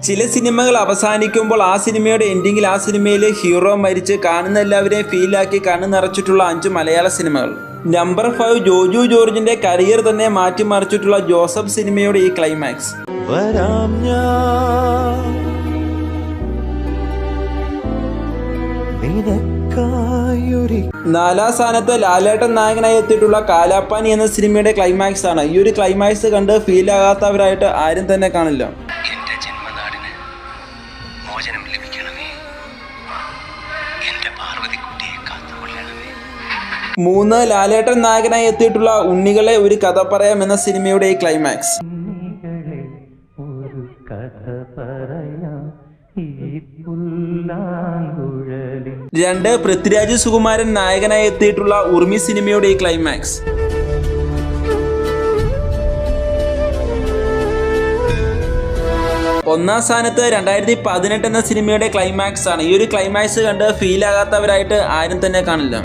ചില സിനിമകൾ അവസാനിക്കുമ്പോൾ ആ സിനിമയുടെ എൻഡിങ്ങിൽ ആ സിനിമയിലെ ഹീറോ മരിച്ച് കാണുന്ന എല്ലാവരെയും ഫീലാക്കി കണ്ണു നിറച്ചിട്ടുള്ള 5 മലയാള സിനിമകൾ. നമ്പർ 5 ജോജു ജോർജിന്റെ കരിയർ തന്നെ മാറ്റിമറിച്ചിട്ടുള്ള ജോസഫ് സിനിമയുടെ ഈ ക്ലൈമാക്സ്. നാലാം സ്ഥാനത്ത് ലാലേട്ടൻ നായകനായി എത്തിയിട്ടുള്ള കാലാപ്പാനി എന്ന സിനിമയുടെ ക്ലൈമാക്സ് ആണ്. ഈ ഒരു ക്ലൈമാക്സ് കണ്ട് ഫീൽ ആകാത്തവരായിട്ട് ആരും തന്നെ കാണില്ല. മൂന്ന് ലാലേട്ടൻ നായകനായി എത്തിയിട്ടുള്ള ഉണ്ണികളെ ഒരു കഥ പറയാം എന്ന സിനിമയുടെ ഈ ക്ലൈമാക്സ്. 2 പൃഥ്വിരാജ് സുകുമാരൻ നായകനായി എത്തിയിട്ടുള്ള ഉർമി സിനിമയുടെ ഈ ക്ലൈമാക്സ്. 1-ാം സ്ഥാനത്ത് 2018 എന്ന സിനിമയുടെ ക്ലൈമാക്സ് ആണ്. ഈ ഒരു ക്ലൈമാക്സ് കണ്ട് ഫീൽ ആകാത്തവരായിട്ട് ആരും തന്നെ കാണില്ല.